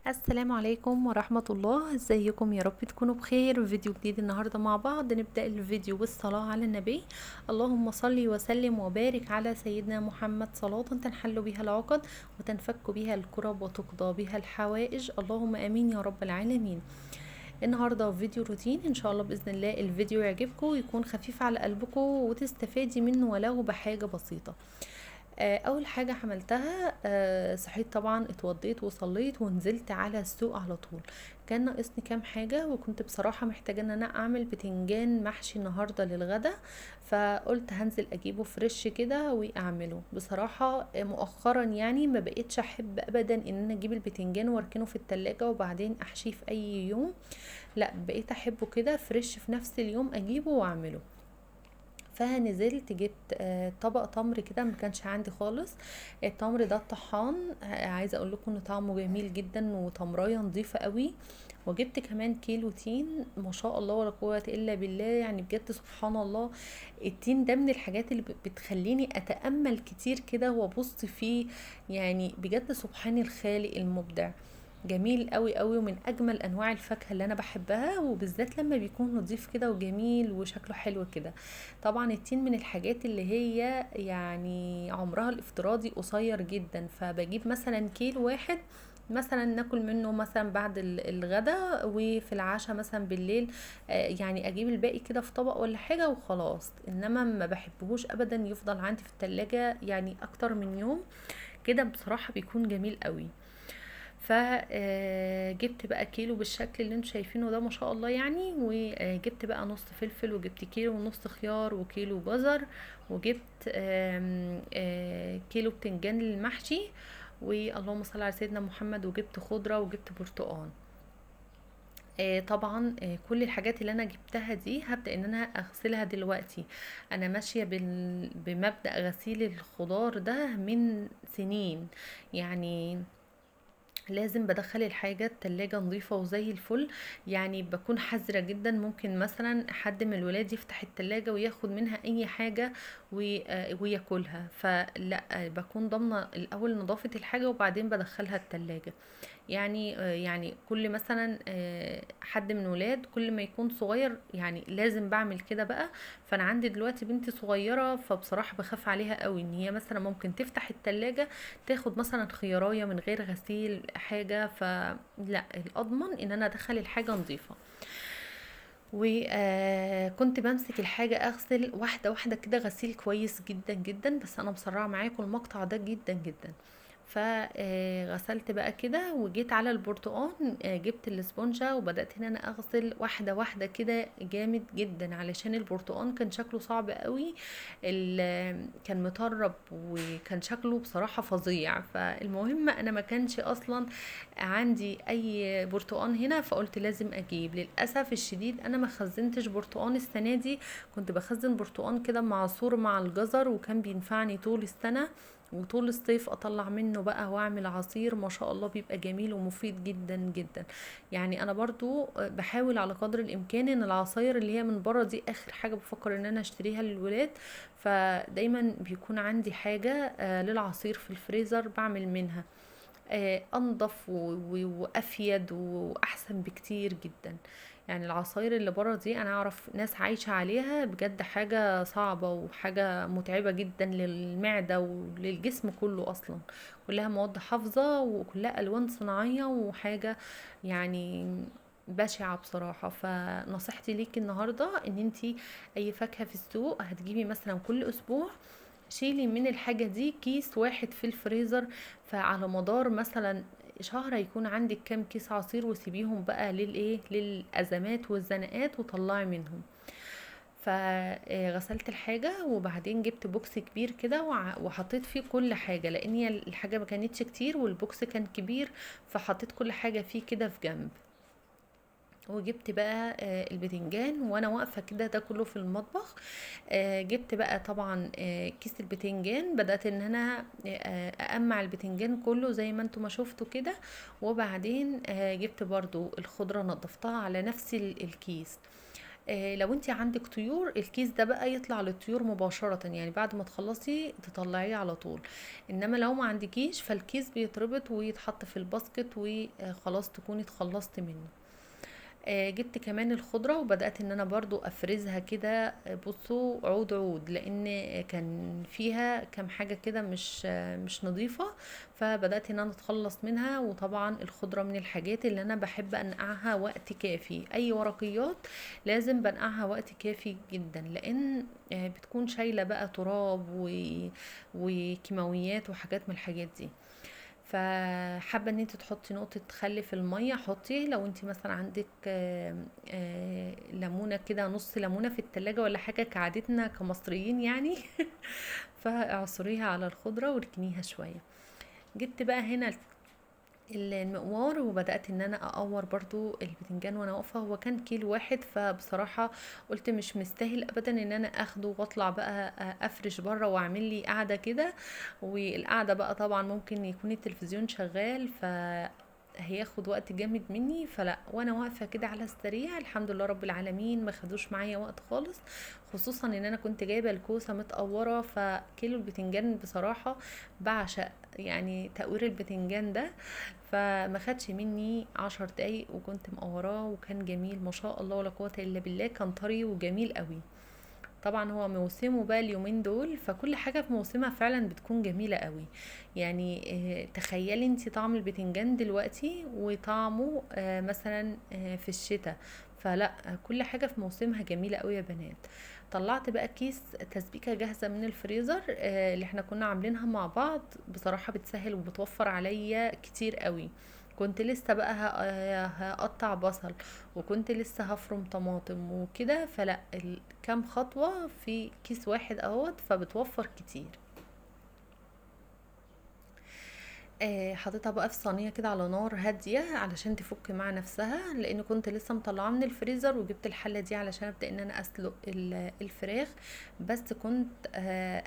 السلام عليكم ورحمة الله. ازيكم؟ يا رب تكونوا بخير. فيديو جديد النهاردة مع بعض. نبدأ الفيديو بالصلاة على النبي. اللهم صل وسلم وبارك على سيدنا محمد صلاة تنحل بها العقد وتنفك بها الكرب وتقضى بها الحوائج. اللهم امين يا رب العالمين. النهارده فيديو روتين ان شاء الله باذن الله الفيديو يعجبكم ويكون خفيف على قلبكم وتستفادي منه ولو بحاجة بسيطة. اول حاجه عملتها، صحيت طبعا، اتوضيت وصليت ونزلت على السوق على طول. كان ناقصني كام حاجه وكنت بصراحه محتاجه ان انا اعمل بتنجان محشي النهارده للغدا، فقلت هنزل اجيبه فريش كده واعمله. بصراحه مؤخرا يعني ما بقيتش احب ابدا ان انا اجيب البتنجان واركنه في التلاجة وبعدين احشيه في اي يوم. لا، بقيت احبه كده فريش في نفس اليوم اجيبه واعمله. فنزلت جبت طبق تمر كده ما كانش عندي خالص. التمر ده الطحان، عايزه اقول لكم ان طعمه جميل جدا وتمرايه نظيفه قوي. وجبت كمان كيلو تين، ما شاء الله ولا قوه الا بالله، يعني بجد سبحان الله. التين ده من الحاجات اللي بتخليني اتامل كتير كده وابص فيه. يعني بجد سبحان الخالق المبدع. جميل قوي قوي ومن اجمل انواع الفاكهه اللي انا بحبها، وبالذات لما بيكون نظيف كده وجميل وشكله حلو كده. طبعا التين من الحاجات اللي هي يعني عمرها الافتراضي قصير جدا، فبجيب مثلا كيلو واحد، مثلا ناكل منه مثلا بعد الغدا وفي العشاء مثلا بالليل. يعني اجيب الباقي كده في طبق ولا حاجة وخلاص، انما ما بحبهوش ابدا يفضل عندي في التلاجة يعني اكتر من يوم كده. بصراحة بيكون جميل قوي. فجبت بقى كيلو بالشكل اللي انتوا شايفينه ده ما شاء الله يعني، وجبت بقى نص فلفل وجبت كيلو ونص خيار وكيلو جزر. وجبت كيلو بتنجان للمحشي. واللهم صل على سيدنا محمد. وجبت خضرة وجبت برتقان. طبعا كل الحاجات اللي انا جبتها دي هبدأ ان انا اغسلها دلوقتي. انا ماشية بمبدأ غسيل الخضار ده من سنين يعني. لازم بدخل الحاجة التلاجة نظيفة وزي الفل. يعني بكون حذرة جدا، ممكن مثلا حد من الولاد يفتح التلاجة وياخد منها اي حاجة وياكلها، فلا، بكون ضامنة الاول نظافة الحاجة وبعدين بدخلها التلاجة. يعني كل مثلا حد من ولاد كل ما يكون صغير يعني لازم بعمل كده بقى. فانا عندي دلوقتي بنتي صغيرة، فبصراحة بخاف عليها قوي ان هي مثلا ممكن تفتح التلاجة تاخد مثلا خيارية من غير غسيل حاجة، فلا، الاضمن ان انا ادخل الحاجة نظيفة. وكنت بمسك الحاجة اغسل واحدة واحدة كده غسيل كويس جدا جدا، بس انا مسرعة معاكم المقطع ده جدا جدا. فغسلت بقى كده وجيت على البرتقان، جبت الاسبونجة وبدأت ان انا اغسل واحدة واحدة كده جامد جدا، علشان البرتقان كان شكله صعب قوي. كان مطرب وكان شكله بصراحة فظيع. فالمهم انا ما كانش اصلا عندي اي برتقان هنا، فقلت لازم اجيب. للاسف الشديد انا ما خزنتش برتقان السنة دي. كنت بخزن برتقان كده معصور مع الجزر وكان بينفعني طول السنة، وطول الصيف اطلع منه بقى واعمل عصير ما شاء الله بيبقى جميل ومفيد جدا جدا. يعني انا برضو بحاول على قدر الامكان ان العصاير اللي هي من بره دي اخر حاجة بفكر ان انا اشتريها للولاد. فدايما بيكون عندي حاجة للعصير في الفريزر بعمل منها. انضف وافيد واحسن بكتير جدا. يعني العصاير اللي بره دي انا اعرف ناس عايشة عليها، بجد حاجة صعبة وحاجة متعبة جدا للمعدة وللجسم كله اصلا. كلها مواد حافظة وكلها الوان صناعية وحاجة يعني بشعة بصراحة. فنصيحتي ليكي النهاردة ان انتي اي فاكهة في السوق هتجيبي مثلا كل اسبوع، شيلي من الحاجة دي كيس واحد في الفريزر. فعلى مدار مثلا شهر هيكون عندك كام كيس عصير، وسيبيهم بقى للايه للازمات والزنقات وطلعي منهم. فغسلت الحاجة وبعدين جبت بوكس كبير كده وحطيت فيه كل حاجة، لان هي الحاجة ما كانتش كتير والبوكس كان كبير، فحطيت كل حاجة فيه كده في جنب. وجبت بقى البتنجان وانا واقفه كده ده كله في المطبخ. جبت بقى طبعا كيس البتنجان، بدات ان انا اقمع البتنجان كله زي ما انتم ما شفتوا كده. وبعدين جبت برضو الخضره نضفتها على نفس الكيس. لو انت عندك طيور، الكيس ده بقى يطلع للطيور مباشرة، يعني بعد ما تخلصي تطلعيه على طول. انما لو ما عندكيش، فالكيس بيتربط ويتحط في الباسكت وخلاص تكوني اتخلصت منه. جبت كمان الخضرة وبدأت ان انا برضو افرزها كده. بصوا، عود عود، لان كان فيها كام حاجة كده مش نظيفة. فبدأت ان انا اتخلص منها. وطبعا الخضرة من الحاجات اللي انا بحب انقعها وقت كافي. اي ورقيات لازم بنقعها وقت كافي جدا، لان بتكون شايلة بقى تراب وكيماويات وحاجات من الحاجات دي. فحابه ان انت تحطي نقطه خل في الميه، حطي. لو انت مثلا عندك ليمونه كده، نص ليمونه في التلاجة ولا حاجه، كعادتنا كمصريين يعني. فاعصريها على الخضره واركنيها شويه. جبت بقى هنا المقوار وبدأت ان انا اقور برضو البتنجان وانا واقفة. هو كان كيلو واحد، فبصراحة قلت مش مستاهل ابدا ان انا اخده واطلع بقى افرش بره واعمل لي قعدة كده. والقعدة بقى طبعا ممكن يكون التلفزيون شغال، هياخد وقت جامد مني. فلا، وانا واقفه كده على السريع، الحمد لله رب العالمين ما خدوش معايا وقت خالص. خصوصا ان انا كنت جايبه الكوسه متقوره، فكيلو البتنجان بصراحه بعشق يعني تقوير البتنجان ده. فما خدش مني 10 دقايق وكنت مقوراه، وكان جميل ما شاء الله ولا قوة الا بالله. كان طري وجميل قوي. طبعا هو موسمه بقى اليومين دول، فكل حاجة في موسمها فعلا بتكون جميلة قوي. يعني تخيلي انتي طعم البتنجان دلوقتي وطعمه مثلا في الشتاء. فلا، كل حاجة في موسمها جميلة قوي يا بنات. طلعت بقى كيس تسبيكة جاهزة من الفريزر اللي احنا كنا عاملينها مع بعض. بصراحة بتسهل وبتوفر عليا كتير قوي. كنت لسه بقى هقطع بصل، وكنت لسه هفرم طماطم وكده. فلا، كام خطوة في كيس واحد اهوت، فبتوفر كتير. حطيتها بقى في صينيه كده على نار هاديه علشان تفك مع نفسها، لان كنت لسه مطلعاه من الفريزر. وجبت الحله دي علشان ابدا ان انا اسلق الفراخ. بس كنت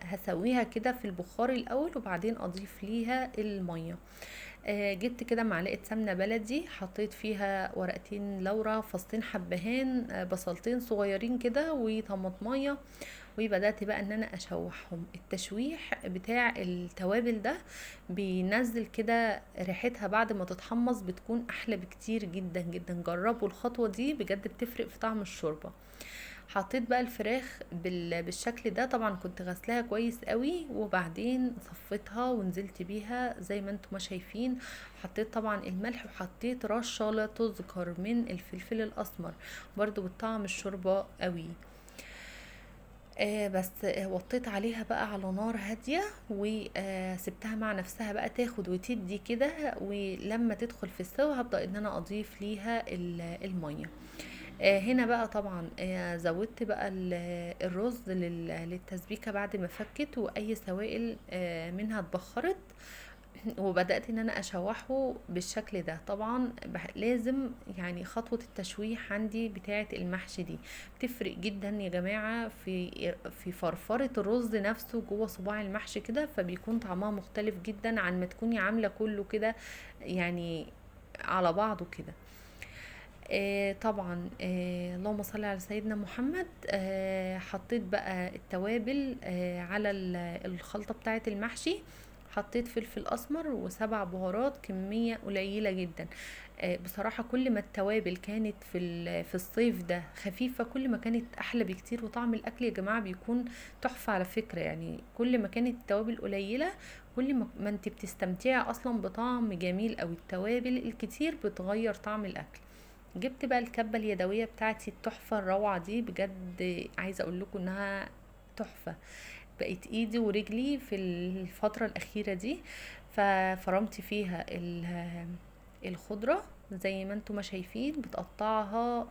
هسويها كده في البخار الاول وبعدين اضيف ليها الميه. جبت كده معلقه سمنه بلدي، حطيت فيها ورقتين لورا، فصين حبهان، بصلتين صغيرين كده، وطماطميه. وبدأت بقى ان انا اشوحهم. التشويح بتاع التوابل ده بينزل كده ريحتها بعد ما تتحمص، بتكون احلى بكتير جدا جدا. جربوا الخطوة دي بجد، بتفرق في طعم الشوربة. حطيت بقى الفراخ بالشكل ده. طبعا كنت غسلاها كويس قوي، وبعدين صفيتها ونزلت بيها زي ما انتم ما شايفين. حطيت طبعا الملح، وحطيت رشة لا تذكر من الفلفل الاسمر، برضو بتطعم الشوربة قوي. بس وطيت عليها بقى على نار هادية، وسبتها مع نفسها بقى تاخد وتدي كده. ولما تدخل في السوا هبدأ ان انا اضيف ليها المية. هنا بقى طبعا زودت بقى الرز للتسبيكة بعد ما فكت واي سوائل منها اتبخرت. وبدأت ان انا اشوحه بالشكل ده. طبعا لازم يعني خطوة التشويح عندي بتاعة المحشي دي بتفرق جدا يا جماعة في فرفرة الرز نفسه جوه صباع المحشي كده، فبيكون طعمها مختلف جدا عن ما تكوني عاملة كله كده يعني على بعضه كده. طبعا اللهم صل على سيدنا محمد. حطيت بقى التوابل على الخلطة بتاعة المحشي. حطيت فلفل اسمر و7 بهارات، كمية قليلة جدا. بصراحة كل ما التوابل كانت في الصيف ده خفيفة، كل ما كانت احلى بكتير. وطعم الاكل يا جماعة بيكون تحفة على فكرة. يعني كل ما كانت التوابل قليلة، كل ما انت بتستمتعي اصلا بطعم جميل. او التوابل الكتير بتغير طعم الاكل. جبت بقى الكبة اليدوية بتاعتي التحفة الروعة دي، بجد عايزة اقول لكم انها تحفة. بقت ايدي ورجلي في الفترة الاخيرة دي. ففرمت فيها الخضرة زي ما انتم ما شايفين، بتقطعها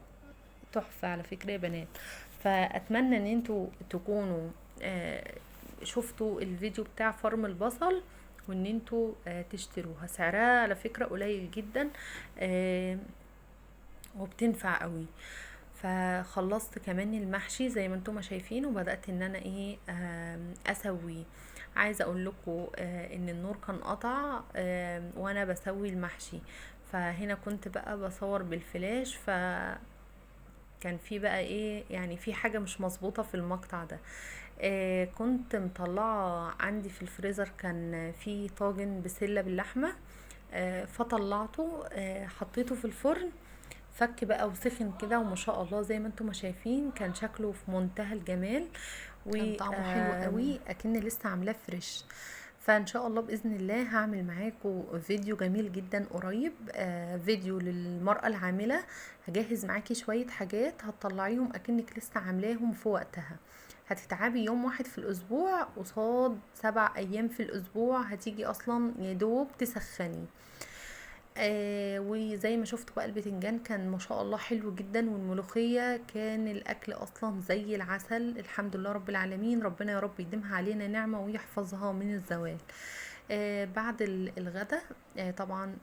تحفة على فكرة يا بنات. فاتمنى ان انتوا تكونوا شفتوا الفيديو بتاع فرم البصل، وان انتوا تشتروها. سعرها على فكرة قليل جدا وبتنفع قوي. فخلصت كمان المحشي زي ما انتم شايفين، وبدأت ان انا اسوي. عايزه اقول لكم ان النور كان قطع وانا بسوي المحشي. فهنا كنت بقى بصور بالفلاش، كان في بقى ايه، يعني في حاجة مش مظبوطة في المقطع ده. كنت مطلعة عندي في الفريزر، كان في طاجن بسلة باللحمة. فطلعته، حطيته في الفرن، فك بقى وسخن كده، وما شاء الله زي ما انتم ما شايفين كان شكله في منتهى الجمال، كان طعمه حلو قوي. اكن لسه عاملاه فريش. فان شاء الله باذن الله هعمل معاكم فيديو جميل جدا قريب، فيديو للمرأة العاملة. هجهز معاكي شوية حاجات هتطلعيهم اكنك لسه عاملاهم في وقتها. هتتعبي يوم واحد في الاسبوع قصاد 7 ايام في الاسبوع، هتيجي اصلا يدوب تسخني. وزي ما شفتوا بقى البتنجان كان ما شاء الله حلو جدا، والملوخية كان الأكل أصلا زي العسل. الحمد لله رب العالمين، ربنا يا رب يديمها علينا نعمة ويحفظها من الزوال. بعد الغدا طبعا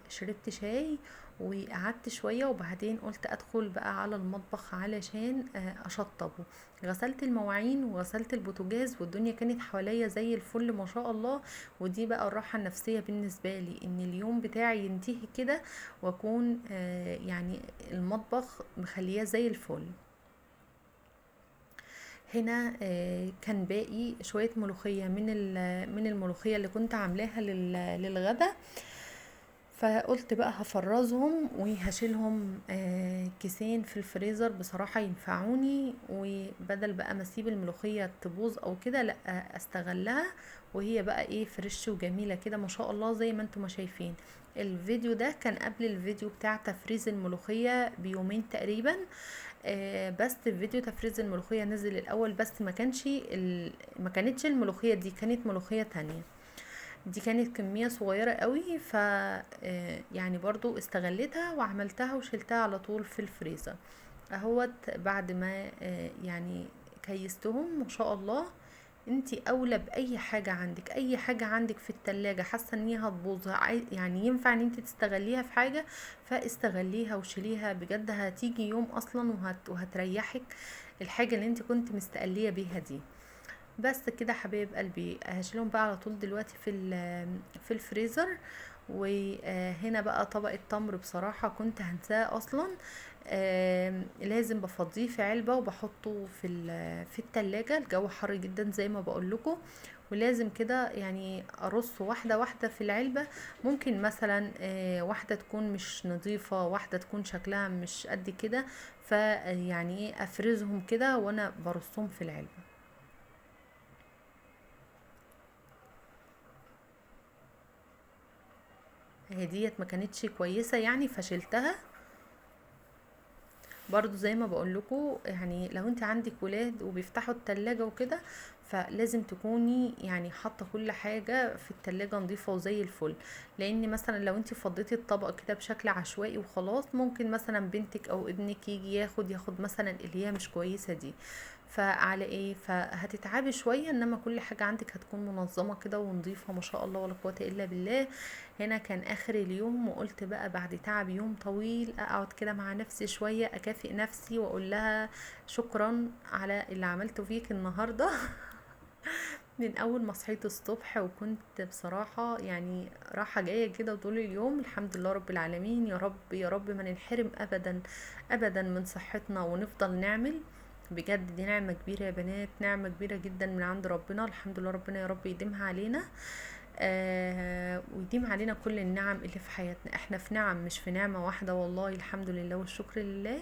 شربت شاي وقعدت شوية، وبعدين قلت ادخل بقى على المطبخ علشان اشطبه. غسلت المواعين وغسلت البوتاجاز، والدنيا كانت حواليا زي الفل ما شاء الله. ودي بقى الراحة النفسية بالنسبة لي، ان اليوم بتاعي ينتهي كده واكون يعني المطبخ مخلياه زي الفل. هنا كان باقي شوية ملوخية من الملوخية اللي كنت عاملاها للغدا. فقلت بقى هفرزهم وهشيلهم كيسين في الفريزر، بصراحة ينفعوني، وبدل بقى ما اسيب الملوخية تبوظ او كده، لا استغلها وهي بقى ايه فريش وجميلة كده ما شاء الله زي ما انتم ما شايفين. الفيديو ده كان قبل الفيديو بتاع تفريز الملوخية بيومين تقريبا. بس فيديو تفريز الملوخية نزل الاول، بس ما كانتش الملوخية دي، كانت ملوخية تانية. دي كانت كمية صغيرة قوي، ف يعني برضو استغلتها وعملتها وشلتها على طول في الفريزر اهوت. بعد ما يعني كيستهم ما شاء الله. انتي اولى باي حاجة عندك، اي حاجة عندك في التلاجة حاسة ان هي هتبوظ، يعني ينفع ان انتي تستغليها في حاجة، فاستغليها وشيليها بجد. هتيجي يوم اصلا وهتريحك الحاجة اللي انتي كنت مستقلية بيها دي. بس كده حبايب قلبي، هشيلهم بقى على طول دلوقتي في الفريزر. وهنا بقى طبق التمر بصراحة كنت هنساه اصلا. لازم بفضيه في علبة وبحطه في التلاجة، الجو حر جدا زي ما بقول لكم. ولازم كده يعني ارصه واحدة واحدة في العلبة. ممكن مثلا واحدة تكون مش نظيفة، واحدة تكون شكلها مش قد كده، فيعني ايه افرزهم كده وانا برصهم في العلبة. هي ديت ما كانتش كويسة يعني فشلتها. برضو زي ما بقول لكم، يعني لو انت عندك ولاد وبيفتحوا التلاجة وكده، فلازم تكوني يعني حاطه كل حاجه في التلاجة نظيفه وزي الفل. لان مثلا لو انت فضيتي الطبق كده بشكل عشوائي وخلاص، ممكن مثلا بنتك او ابنك يجي ياخد مثلا اللي هي مش كويسه دي. فعلى ايه، فهتتعبي شويه، انما كل حاجه عندك هتكون منظمه كده ونظيفه ما شاء الله ولا قوه الا بالله. هنا كان اخر اليوم، وقلت بقى بعد تعب يوم طويل اقعد كده مع نفسي شويه، اكافئ نفسي واقول لها شكرا على اللي عملته فيك النهارده. من اول ما صحيت الصبح وكنت بصراحة يعني راحة جاية كده طول اليوم، الحمد لله رب العالمين. يا رب يا رب ما ننحرم ابدا ابدا من صحتنا ونفضل نعمل. بجد دي نعمة كبيرة يا بنات، نعمة كبيرة جدا من عند ربنا. الحمد لله ربنا يا رب يديمها علينا. ويديم علينا كل النعم اللي في حياتنا. احنا في نعم مش في نعمة واحدة والله، الحمد لله والشكر لله.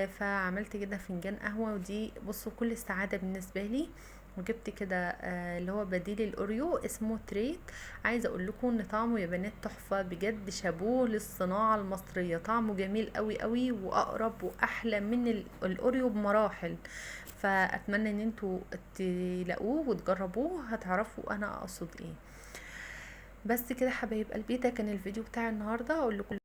فعملت كده فنجان قهوة، ودي بصوا كل السعادة بالنسبة لي. وجبت كده اللي هو بديل الاوريو اسمه تريت. عايزه اقول لكم ان طعمه يا بنات تحفه بجد، شابوه للصناعه المصريه، طعمه جميل قوي قوي واقرب واحلى من الاوريو بمراحل. فاتمنى ان انتوا تلاقوه وتجربوه، هتعرفوا انا اقصد ايه. بس كده حبايب قلبي، ده كان الفيديو بتاع النهارده. اقول لكم